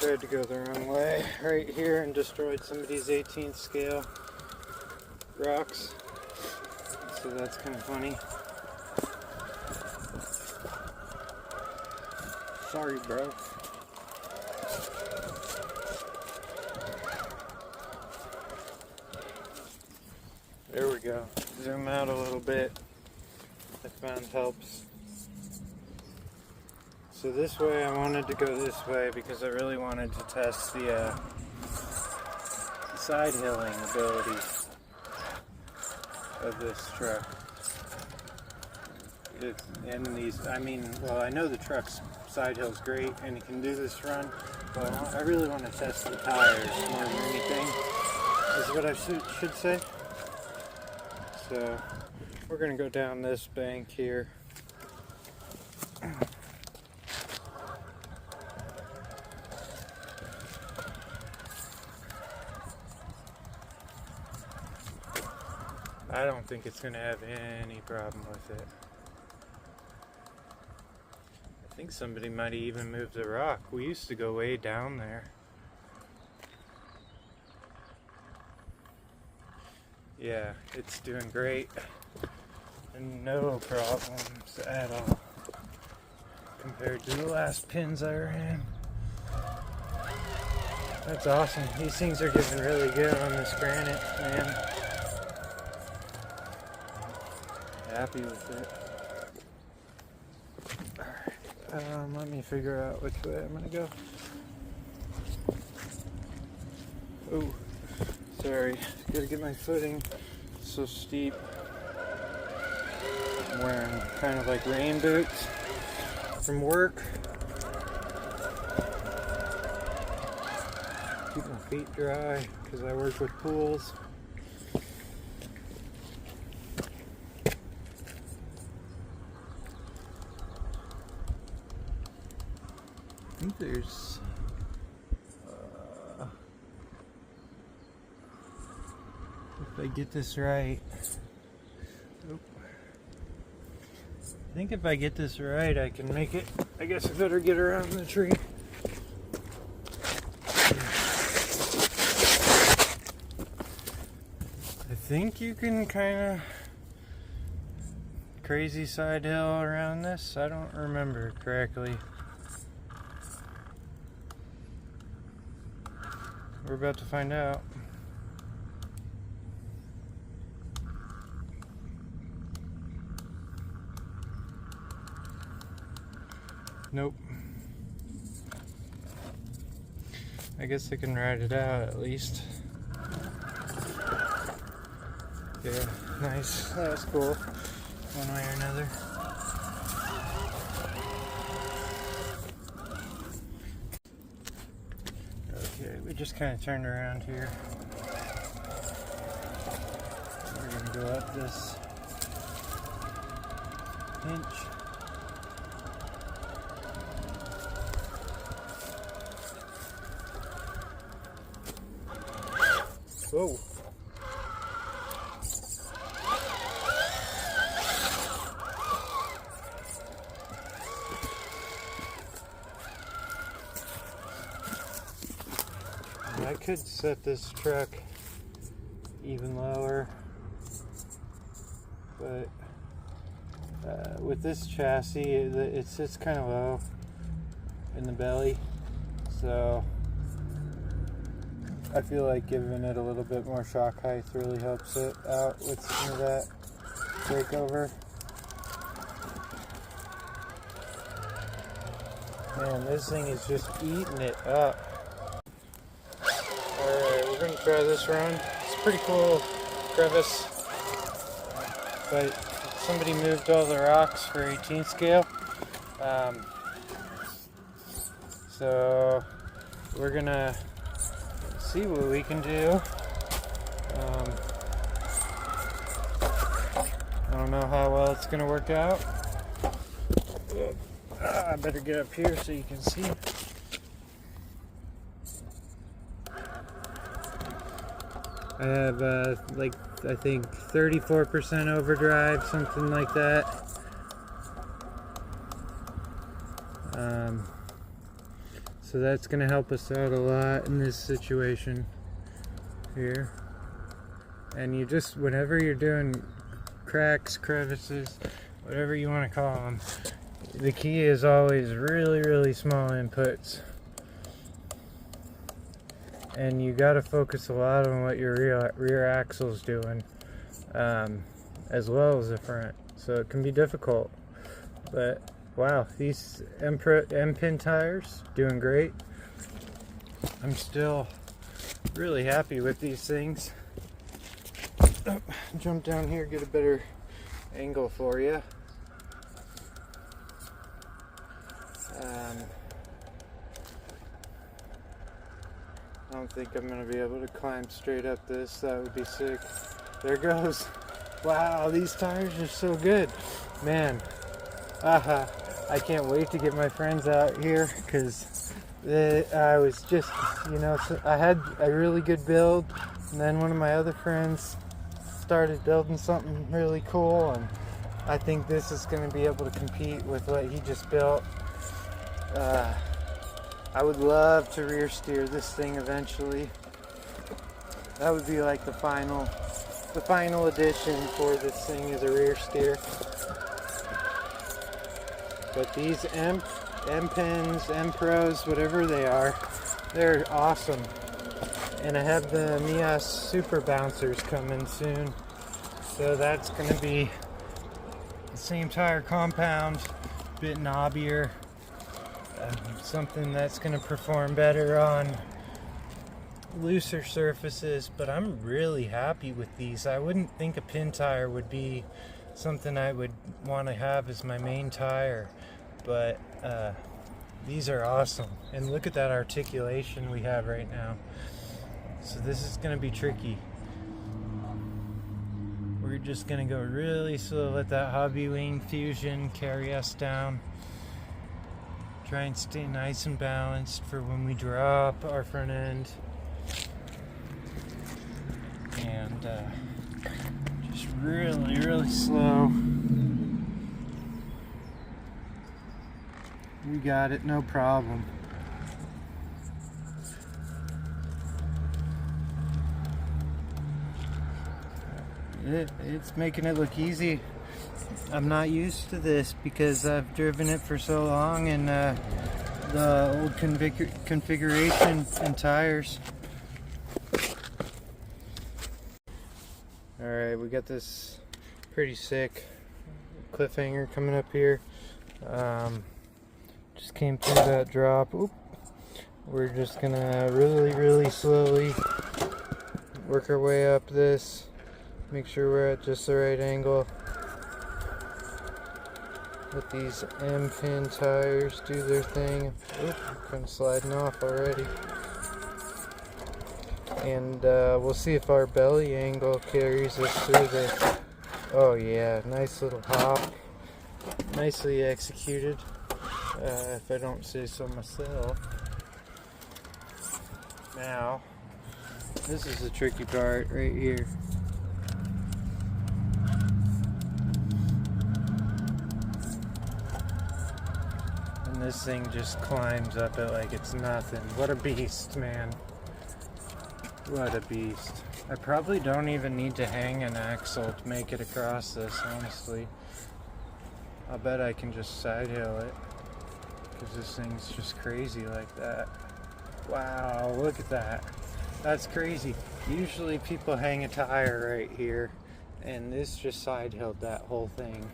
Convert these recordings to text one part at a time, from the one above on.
tried to go the wrong way right here and destroyed somebody's 18th scale rocks. So that's kind of funny. Sorry, bro. There we go. Zoom out a little bit. I found helps. So this way, I wanted to go this way because I really wanted to test the side hilling ability of this truck. Well, I know the truck's side hill's great and it can do this run, but I really want to test the tires more than anything, is what I should say. So we're going to go down this bank here. I don't think it's going to have any problem with it. I think somebody might have even moved the rock. We used to go way down there. Yeah, it's doing great. And no problems at all compared to the last pins I ran. That's awesome. These things are getting really good on this granite, man. Happy with it. Alright, let me figure out which way I'm gonna go. Oh, sorry, gotta get my footing. It's so steep. I'm wearing kind of like rain boots from work. Keep my feet dry because I work with pools. I think there's if I get this right, I think if I get this right I can make it. I guess I better get around the tree. I think you can kind of crazy side hill around this. I don't remember correctly. We're about to find out. Nope. I guess I can ride it out at least. Yeah, nice. That's cool. One way or another. Okay, we just kind of turned around here. We're going to go up this inch. Whoa. I could set this truck even lower, but with this chassis it sits kind of low in the belly, so I feel like giving it a little bit more shock height really helps it out with some of that breakover. Man, this thing is just eating it up. Alright, we're going to try this run. It's a pretty cool crevice, but somebody moved all the rocks for 18th scale. So we're going to see what we can do. I don't know how well it's going to work out. I better get up here so you can see. I have I think 34% overdrive, something like that. So So that's going to help us out a lot in this situation here. And you just, whenever you're doing cracks, crevices, whatever you want to call them, the key is always really, really small inputs. And you got to focus a lot on what your rear axle's doing, as well as the front. So it can be difficult. But wow, these M-pin tires doing great. I'm still really happy with these things. Oh, jump down here, get a better angle for you. I don't think I'm going to be able to climb straight up this. That would be sick. There goes. Wow, these tires are so good. Man, I can't wait to get my friends out here, because I was just, I had a really good build, and then one of my other friends started building something really cool, and I think this is going to be able to compete with what he just built. I would love to rear steer this thing eventually. That would be like the final edition for this thing is a rear steer. But these M-pins, M-Pros, whatever they are, they're awesome. And I have the Mias Super Bouncers coming soon. So that's going to be the same tire compound, a bit knobbier. Something that's going to perform better on looser surfaces, but I'm really happy with these. I wouldn't think a pin tire would be something I would want to have as my main tire, but these are awesome. And look at that articulation we have right now. So this is going to be tricky. We're just going to go really slow, let that hobby wing fusion carry us down. Try and stay nice and balanced for when we drop our front end. And just really, really slow. We got it, no problem. It's making it look easy. I'm not used to this because I've driven it for so long in the old configuration and tires. Alright, we got this pretty sick cliffhanger coming up here. Just came through that drop. Oop. We're just gonna really, really slowly work our way up this. Make sure we're at just the right angle. Let these M-pin tires do their thing. Oop, kind of sliding off already. And we'll see if our belly angle carries us through this. Oh yeah, nice little hop. Nicely executed, if I don't say so myself. Now, this is the tricky part right here. This thing just climbs up it like it's nothing. What a beast, man. What a beast. I probably don't even need to hang an axle to make it across this, honestly. I'll bet I can just side hill it, because this thing's just crazy like that. Wow, look at that. That's crazy. Usually people hang a tire right here, and this just side hilled that whole thing.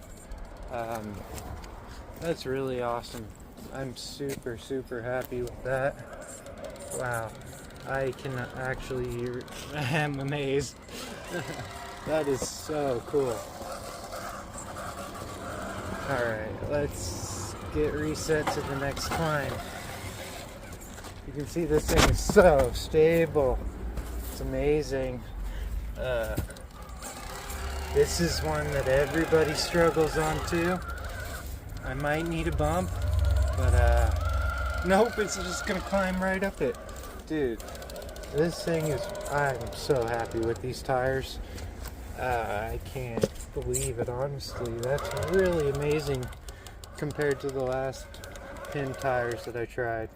That's really awesome. I'm super, super happy with that. Wow. I can actually, I'm amazed. That is so cool. Alright, let's get reset to the next climb. You can see this thing is so stable. It's amazing. This is one that everybody struggles on too. I might need a bump. But, nope, it's just gonna climb right up it. Dude, this thing is, I'm so happy with these tires. I can't believe it, honestly. That's really amazing compared to the last pin tires that I tried.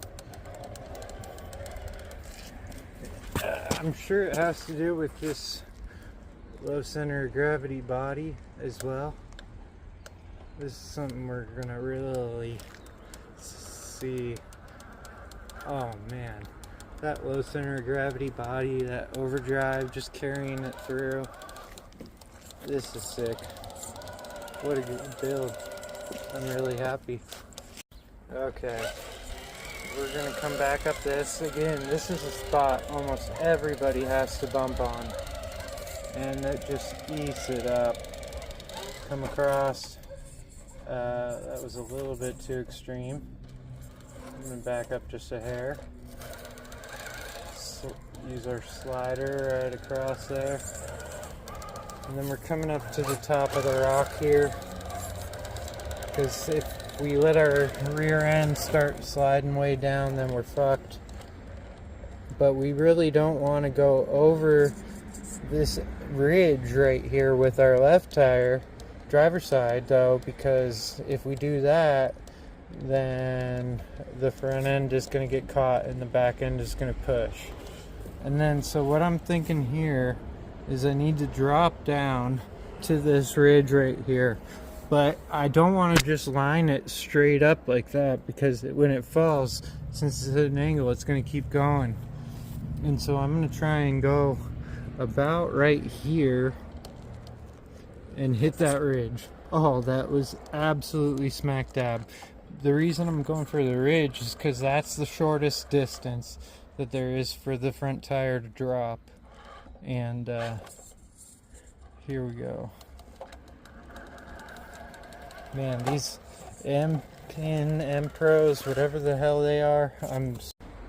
I'm sure it has to do with this low center of gravity body as well. This is something we're gonna really see. Oh man, that low center of gravity body, that overdrive, just carrying it through. This is sick. What a good build. I'm really happy. Okay, we're gonna come back up this again. This is a spot almost everybody has to bump on, and it just eats it up. Come across. That was a little bit too extreme. I'm gonna back up just a hair. Use our slider right across there. And then we're coming up to the top of the rock here. Because if we let our rear end start sliding way down, then we're fucked. But we really don't want to go over this ridge right here with our left tire, driver's side though, because if we do that, then the front end is going to get caught and the back end is going to push. And then, so what I'm thinking here is I need to drop down to this ridge right here. But I don't want to just line it straight up like that, because when it falls, since it's at an angle, it's going to keep going. And so I'm going to try and go about right here and hit that ridge. Oh, that was absolutely smack dab. The reason I'm going for the ridge is because that's the shortest distance that there is for the front tire to drop. And here we go. Man, these M-Pin, M-Pros, whatever the hell they are,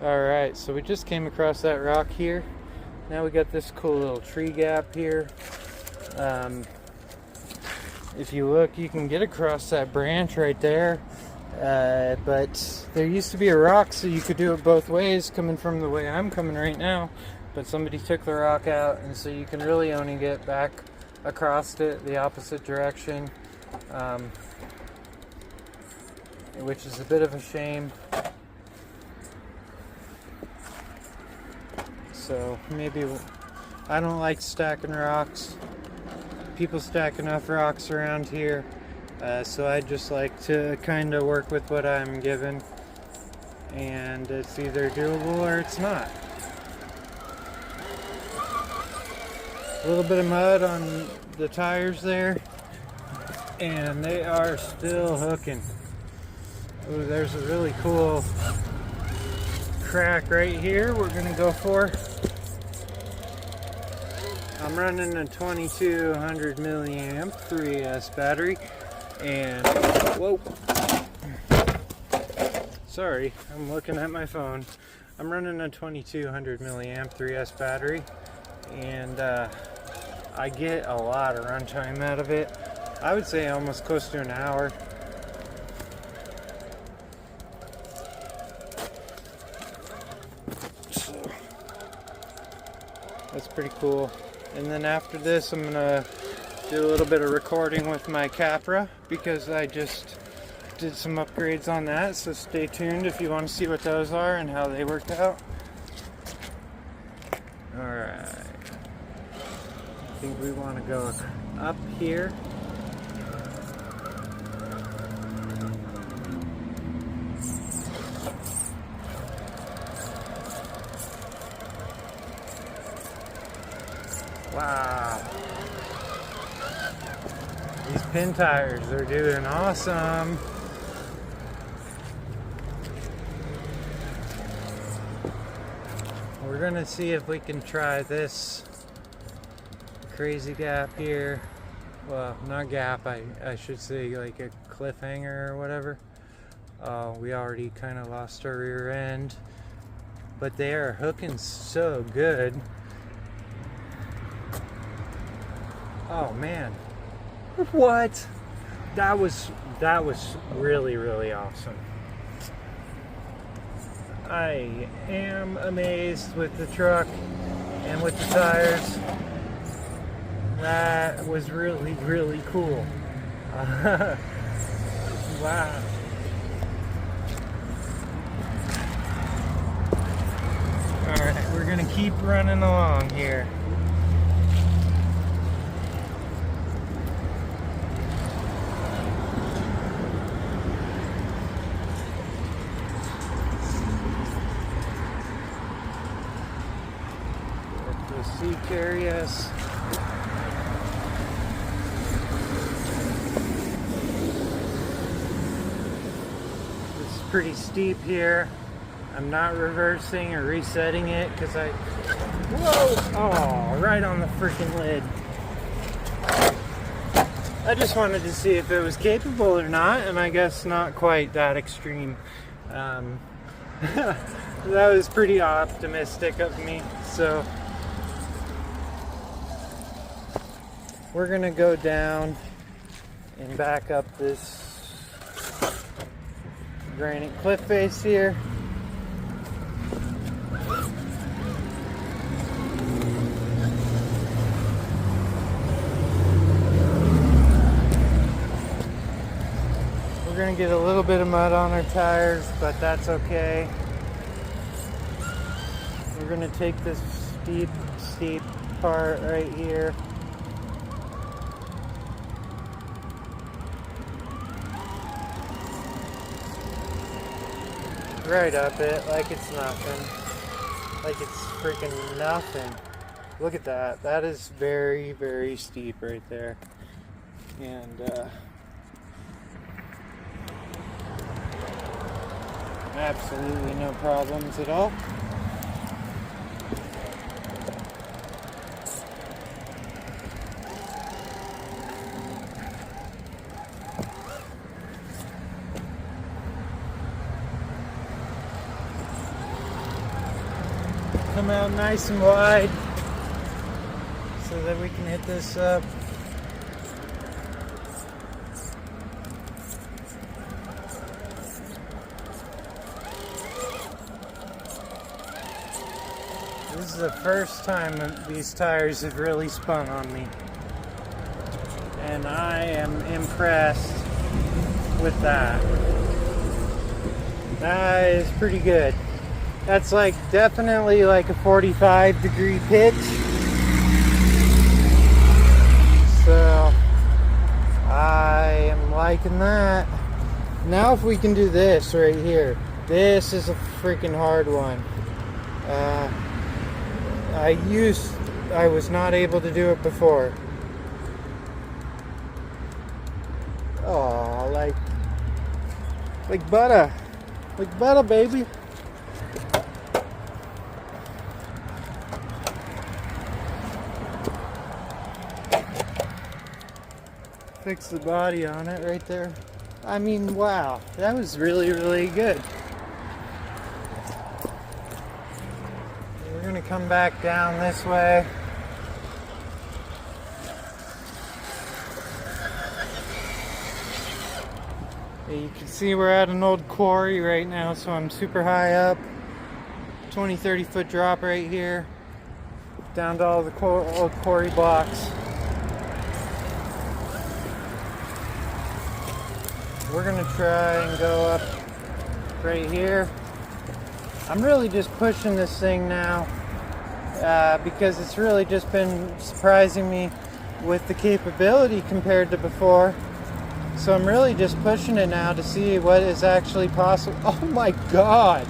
Alright, so we just came across that rock here. Now we got this cool little tree gap here. If you look, you can get across that branch right there. But there used to be a rock, so you could do it both ways, coming from the way I'm coming right now. But somebody took the rock out, and so you can really only get back across it the opposite direction. Which is a bit of a shame. So maybe I don't like stacking rocks. People stack enough rocks around here, so I just like to kind of work with what I'm given, and it's either doable or it's not. A little bit of mud on the tires there, and they are still hooking. Ooh, there's a really cool crack right here we're gonna go for. I'm running a 2200 milliamp 3S battery, and whoa, sorry, I'm looking at my phone. I'm running a 2200 milliamp 3S battery, and I get a lot of runtime out of it. I would say almost close to an hour. That's pretty cool. And then after this, I'm gonna do a little bit of recording with my Capra, because I just did some upgrades on that. So stay tuned if you want to see what those are and how they worked out. Alright. I think we want to go up here. Wow. These pin tires are doing awesome. We're gonna see if we can try this crazy gap here. Well, not gap, I should say like a cliffhanger or whatever. We already kind of lost our rear end, but they are hooking so good. Oh man, what? That was really, really awesome. I am amazed with the truck and with the tires. That was really, really cool. Wow. Alright, we're we're gonna keep running along here. The sea carry us. It's pretty steep here. I'm not reversing or resetting it because whoa! Oh, right on the freaking lid. I just wanted to see if it was capable or not, and I guess not quite that extreme. That was pretty optimistic of me, so we're gonna go down and back up this granite cliff face here. We're gonna get a little bit of mud on our tires, but that's okay. We're gonna take this steep part right here. Right up it like it's nothing. Like it's freaking nothing. Look at that. That is very, very steep right there. And absolutely no problems at all. Come out nice and wide so that we can hit this up. This is the first time that these tires have really spun on me, and I am impressed with that. That is pretty good. That's like definitely like a 45-degree pitch. So I am liking that. Now if we can do this right here. This is a freaking hard one. I was not able to do it before. Oh, like butter. Like butter, baby. Fix the body on it right there. I mean, wow, that was really, really good. We're gonna come back down this way. You can see we're at an old quarry right now, so I'm super high up. 20-30 foot drop right here. Down to all the old quarry blocks. We're gonna try and go up right here. I'm really just pushing this thing now because it's really just been surprising me with the capability compared to before. So I'm really just pushing it now to see what is actually possible. Oh my God!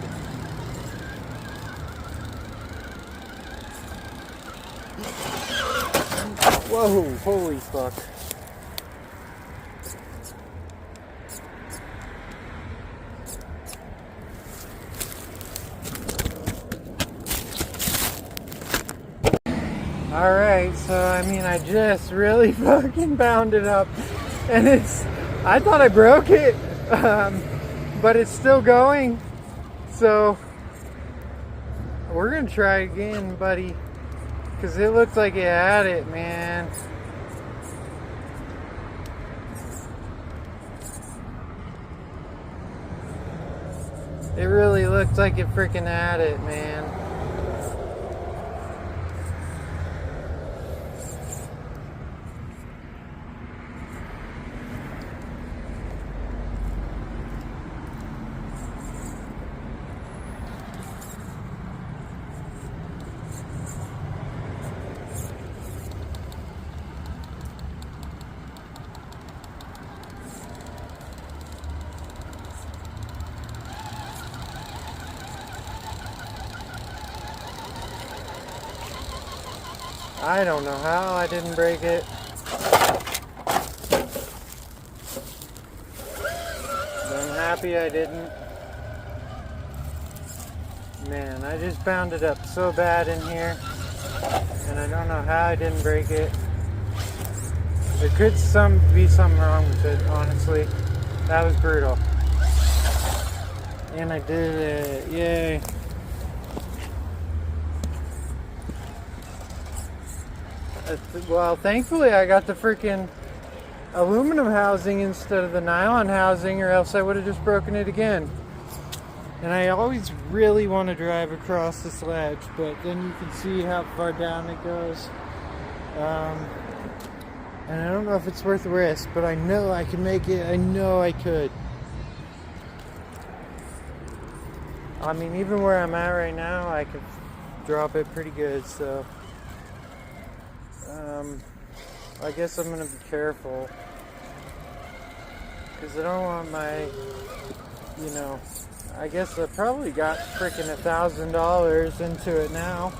Whoa, holy fuck. Alright, so I mean, I just really fucking bounded up, and I thought I broke it, but it's still going, so we're gonna try again, buddy, because it looked like it had it, man. It really looked like it freaking had it, man. I don't know how I didn't break it. But I'm happy I didn't. Man, I just bound it up so bad in here. And I don't know how I didn't break it. There could be something wrong with it, honestly. That was brutal. And I did it. Yay. Well, thankfully I got the freaking aluminum housing instead of the nylon housing, or else I would have just broken it again. And I always really want to drive across this ledge, but then you can see how far down it goes. And I don't know if it's worth the risk, but I know I can make it. I know I could. I mean, even where I'm at right now, I could drop it pretty good, so I guess I'm gonna be careful, because I don't want my, you know, I guess I probably got freaking $1,000 into it now,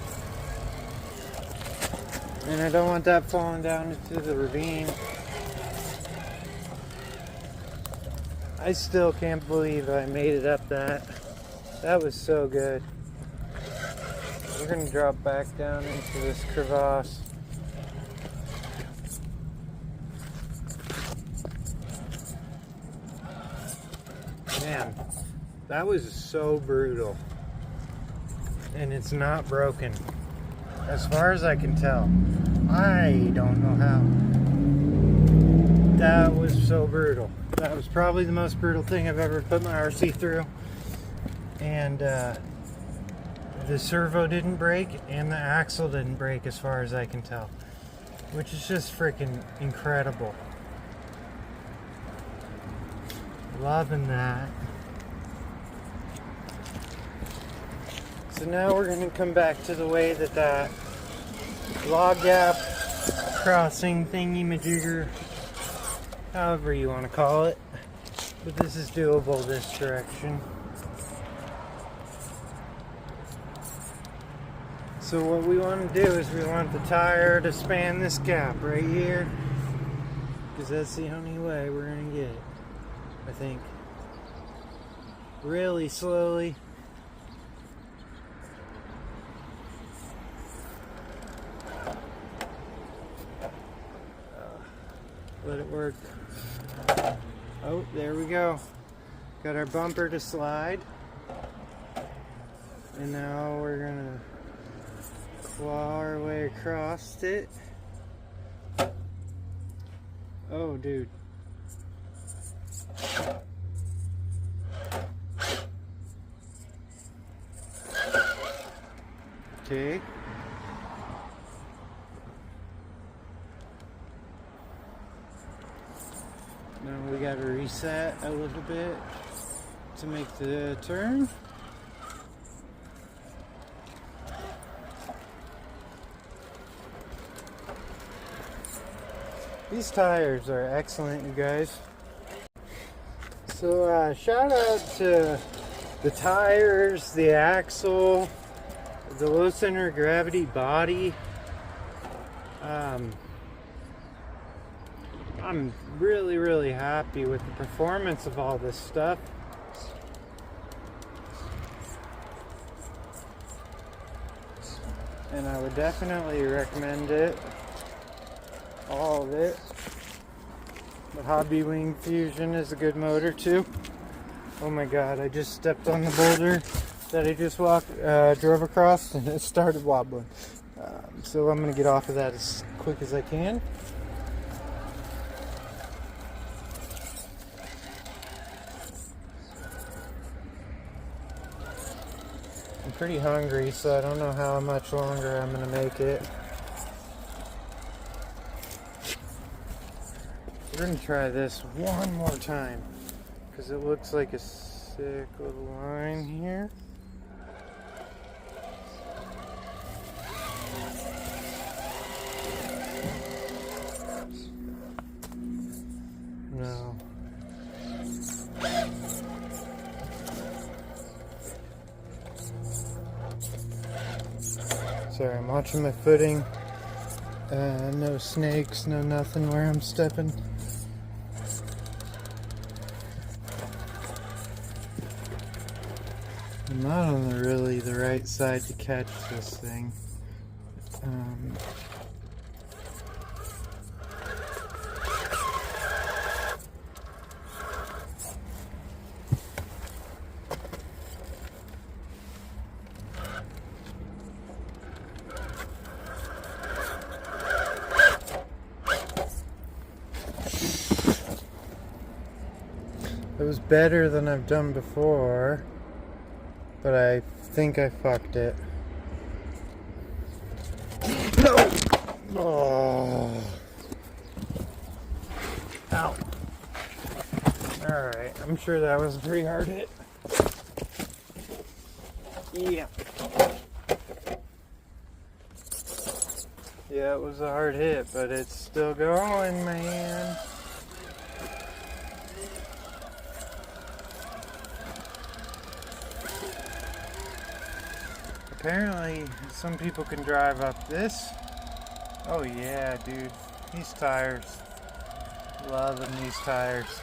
and I don't want that falling down into the ravine. I still can't believe I made it up that. That was so good. We're gonna drop back down into this crevasse. Man, that was so brutal. And it's not broken. As far as I can tell. I don't know how. That was so brutal. That was probably the most brutal thing I've ever put my RC through. And the servo didn't break and the axle didn't break, as far as I can tell. Which is just freaking incredible. Loving that. So now we're going to come back to the way that log gap crossing thingy-majigger, however you want to call it. But this is doable this direction. So what we want to do is we want the tire to span this gap right here, because that's the only way we're going to get it, I think. Really slowly. Let it work. Oh, there we go. Got our bumper to slide. And now we're gonna claw our way across it. Oh, dude. Okay. Now we got to reset a little bit to make the turn. These tires are excellent, you guys. So shout out to the tires, the axle, the low center of gravity body. I'm really happy with the performance of all this stuff. And I would definitely recommend it. All of it. The Hobby Wing Fusion is a good motor too. Oh my god, I just stepped on the boulder that I just drove across, and it started wobbling. So I'm going to get off of that as quick as I can. I'm pretty hungry, so I don't know how much longer I'm going to make it. We're going to try this one more time, because it looks like a sick little line here. No. Sorry, I'm watching my footing. No snakes, no nothing where I'm stepping. I'm not on really the right side to catch this thing. It was better than I've done before, but I think I fucked it. No! Oh. Ow. Alright, I'm sure that was a pretty hard hit. Yeah. Yeah, it was a hard hit, but it's still going, man. Apparently, some people can drive up this. Oh yeah, dude. These tires. Loving these tires.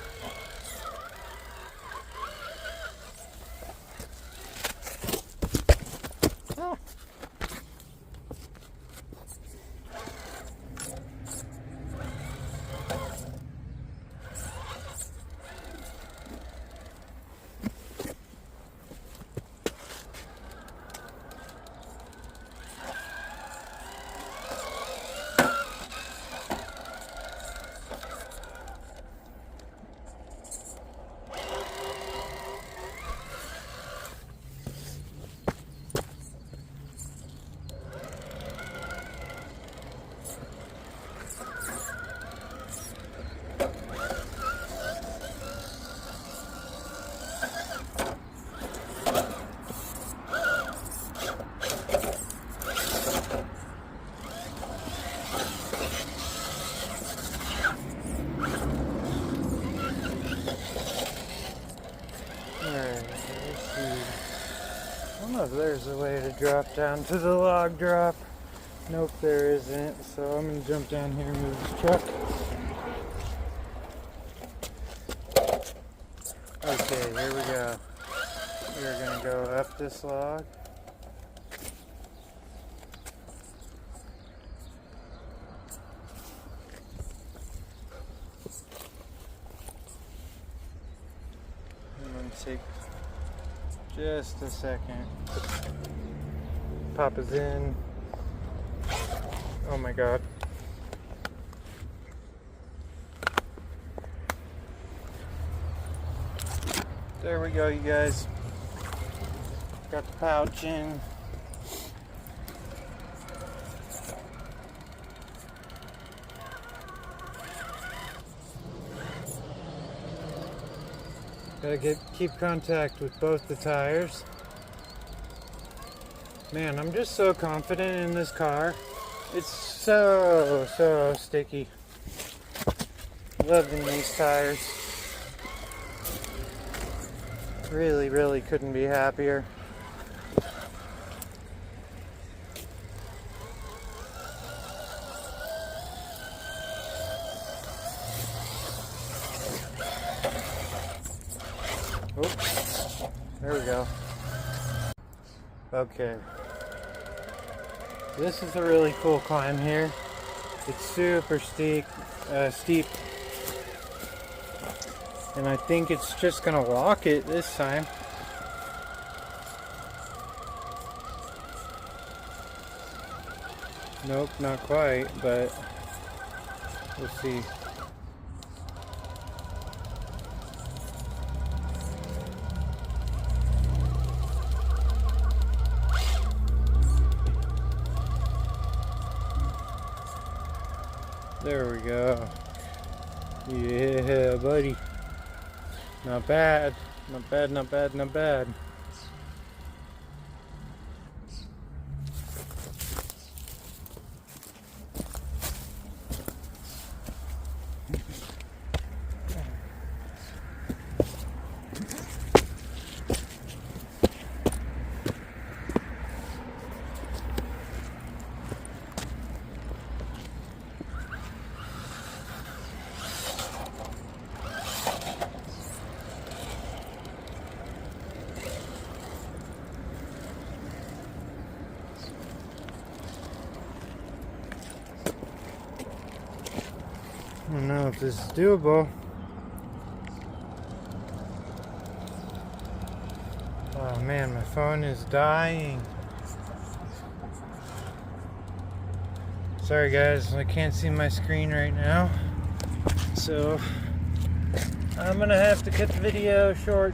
Oh. I don't know if there's a way to drop down to the log drop. Nope, there isn't. So I'm going to jump down here and move this truck. Okay, here we go. We're going to go up this log. I'm going to take just a second. Pop is in. Oh my god. There we go, you guys. Got the pouch in. Gotta keep contact with both the tires. Man, I'm just so confident in this car. It's so sticky. Loving these tires. Really couldn't be happier. Oh, there we go. Okay. This is a really cool climb here. It's super steep, and I think it's just gonna lock it this time. Nope, not quite, but we'll see. There we go. Yeah, buddy. Not bad. Not bad, not bad, not bad. this is doable. Oh man, my phone is dying. Sorry guys, I can't see my screen right now. So I'm gonna have to cut the video short.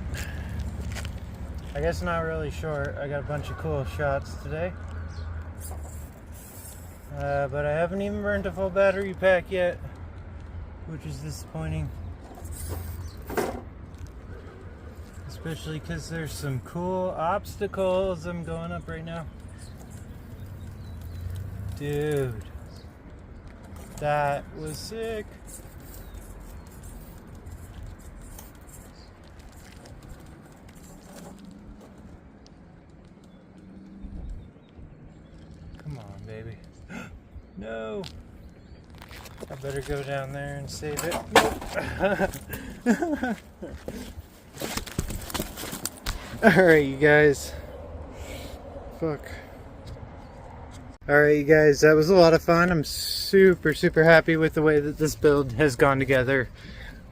I guess not really short. I got a bunch of cool shots today. But I haven't even burned a full battery pack yet, which is disappointing. Especially because there's some cool obstacles. I'm going up right now. Dude, that was sick. Come on, baby. No. I better go down there and save it. Nope. Alright, you guys. Fuck. Alright, you guys, that was a lot of fun. I'm super happy with the way that this build has gone together.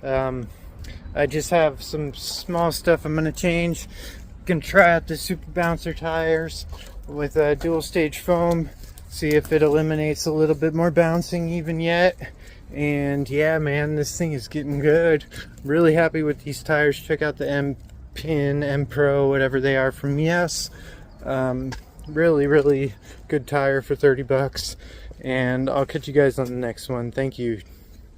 I just have some small stuff I'm going to change. Gonna try out the super bouncer tires with dual stage foam. See if it eliminates a little bit more bouncing even yet. And yeah, man, this thing is getting good. Really happy with these tires. Check out the M-Pin, M-Pro, whatever they are from Yes. Really good tire for 30 bucks. And I'll catch you guys on the next one. Thank you.